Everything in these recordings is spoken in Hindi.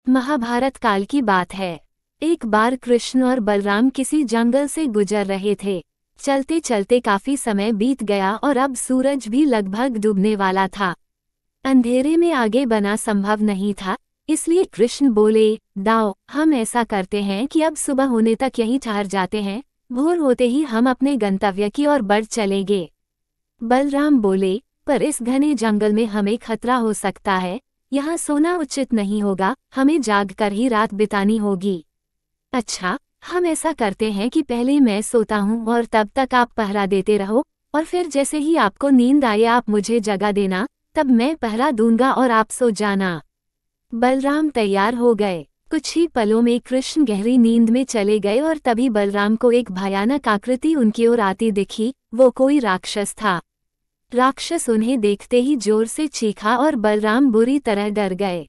महाभारत काल की बात है। एक बार कृष्ण और बलराम किसी जंगल से गुजर रहे थे। चलते चलते काफी समय बीत गया और अब सूरज भी लगभग डूबने वाला था। अंधेरे में आगे बढ़ना संभव नहीं था, इसलिए कृष्ण बोले, दाओ हम ऐसा करते हैं कि अब सुबह होने तक यहीं ठहर जाते हैं, भोर होते ही हम अपने गंतव्य की ओर बढ़ चलेंगे। बलराम बोले, पर इस घने जंगल में हमें खतरा हो सकता है, यहाँ सोना उचित नहीं होगा, हमें जागकर ही रात बितानी होगी। अच्छा, हम ऐसा करते हैं कि पहले मैं सोता हूँ और तब तक आप पहरा देते रहो, और फिर जैसे ही आपको नींद आए आप मुझे जगा देना, तब मैं पहरा दूंगा और आप सो जाना। बलराम तैयार हो गए। कुछ ही पलों में कृष्ण गहरी नींद में चले गए और तभी बलराम को एक भयानक आकृति उनकी ओर आती दिखी। वो कोई राक्षस था। राक्षस उन्हें देखते ही जोर से चीखा और बलराम बुरी तरह डर गए।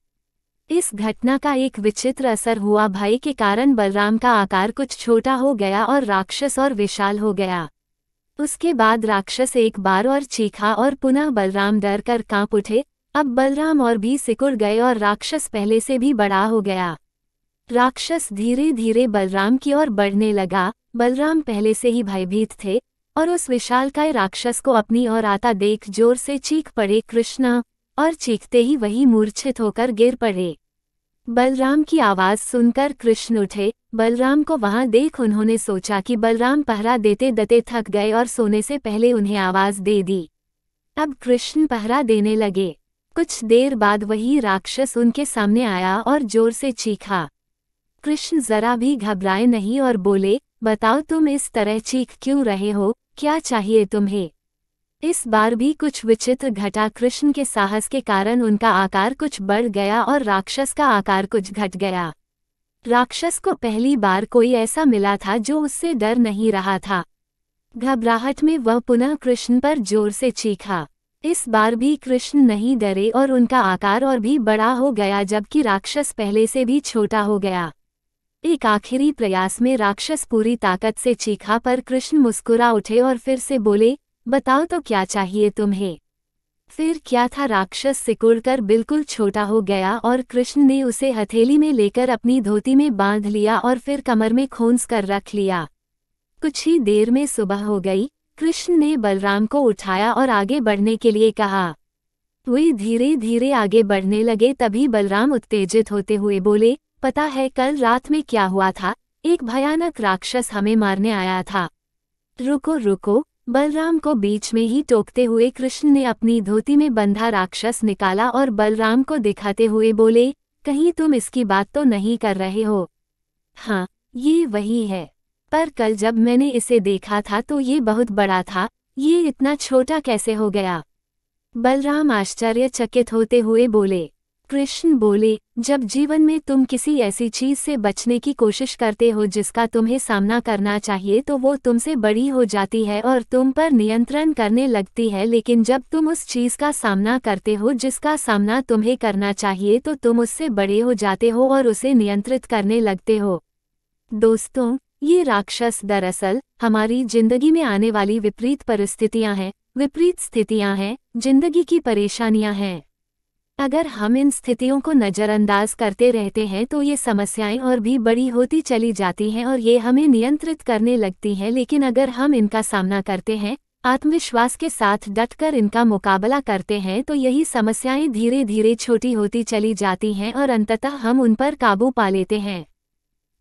इस घटना का एक विचित्र असर हुआ। भय के कारण बलराम का आकार कुछ छोटा हो गया और राक्षस और विशाल हो गया। उसके बाद राक्षस एक बार और चीखा और पुनः बलराम डर कर कांप उठे। अब बलराम और भी सिकुड़ गए और राक्षस पहले से भी बड़ा हो गया। राक्षस धीरे धीरे बलराम की ओर बढ़ने लगा। बलराम पहले से ही भयभीत थे और उस विशालकाय राक्षस को अपनी ओर आता देख जोर से चीख पड़े, कृष्ण, और चीखते ही वही मूर्छित होकर गिर पड़े। बलराम की आवाज सुनकर कृष्ण उठे। बलराम को वहां देख उन्होंने सोचा कि बलराम पहरा देते देते थक गए और सोने से पहले उन्हें आवाज दे दी। अब कृष्ण पहरा देने लगे। कुछ देर बाद वही राक्षस उनके सामने आया और जोर से चीखा। कृष्ण जरा भी घबराए नहीं और बोले, बताओ तुम इस तरह चीख क्यों रहे हो, क्या चाहिए तुम्हें? इस बार भी कुछ विचित्र घटा। कृष्ण के साहस के कारण उनका आकार कुछ बढ़ गया और राक्षस का आकार कुछ घट गया। राक्षस को पहली बार कोई ऐसा मिला था जो उससे डर नहीं रहा था। घबराहट में वह पुनः कृष्ण पर जोर से चीखा। इस बार भी कृष्ण नहीं डरे और उनका आकार और भी बड़ा हो गया, जबकि राक्षस पहले से भी छोटा हो गया। एक आखिरी प्रयास में राक्षस पूरी ताकत से चीखा, पर कृष्ण मुस्कुरा उठे और फिर से बोले, बताओ तो क्या चाहिए तुम्हें? फिर क्या था, राक्षस सिकुड़कर बिल्कुल छोटा हो गया और कृष्ण ने उसे हथेली में लेकर अपनी धोती में बांध लिया और फिर कमर में खोंस कर रख लिया। कुछ ही देर में सुबह हो गई। कृष्ण ने बलराम को उठाया और आगे बढ़ने के लिए कहा। वे धीरे धीरे आगे बढ़ने लगे। तभी बलराम उत्तेजित होते हुए बोले, पता है कल रात में क्या हुआ था? एक भयानक राक्षस हमें मारने आया था। रुको रुको, बलराम को बीच में ही टोकते हुए कृष्ण ने अपनी धोती में बंधा राक्षस निकाला और बलराम को दिखाते हुए बोले, कहीं तुम इसकी बात तो नहीं कर रहे हो? हाँ, ये वही है, पर कल जब मैंने इसे देखा था तो ये बहुत बड़ा था, ये इतना छोटा कैसे हो गया? बलराम आश्चर्यचकित होते हुए बोले। कृष्ण बोले, जब जीवन में तुम किसी ऐसी चीज से बचने की कोशिश करते हो जिसका तुम्हें सामना करना चाहिए तो वो तुमसे बड़ी हो जाती है और तुम पर नियंत्रण करने लगती है, लेकिन जब तुम उस चीज का सामना करते हो जिसका सामना तुम्हें करना चाहिए तो तुम उससे बड़े हो जाते हो और उसे नियंत्रित करने लगते हो। दोस्तों, ये राक्षस दरअसल हमारी जिंदगी में आने वाली विपरीत परिस्थितियां हैं, विपरीत स्थितियां हैं, जिंदगी की परेशानियां हैं। अगर हम इन स्थितियों को नज़रअंदाज करते रहते हैं तो ये समस्याएं और भी बड़ी होती चली जाती हैं और ये हमें नियंत्रित करने लगती हैं, लेकिन अगर हम इनका सामना करते हैं, आत्मविश्वास के साथ डटकर इनका मुकाबला करते हैं, तो यही समस्याएं धीरे धीरे छोटी होती चली जाती हैं और अंततः हम उन पर काबू पा लेते हैं।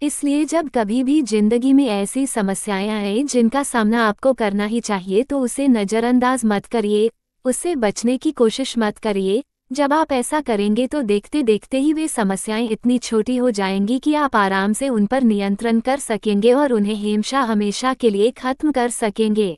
इसलिए जब कभी भी जिंदगी में ऐसी समस्याएं आए जिनका सामना आपको करना ही चाहिए तो उसे नज़रअंदाज मत करिए, उससे बचने की कोशिश मत करिए। जब आप ऐसा करेंगे तो देखते देखते ही वे समस्याएं इतनी छोटी हो जाएंगी कि आप आराम से उन पर नियंत्रण कर सकेंगे और उन्हें हमेशा के लिए खत्म कर सकेंगे।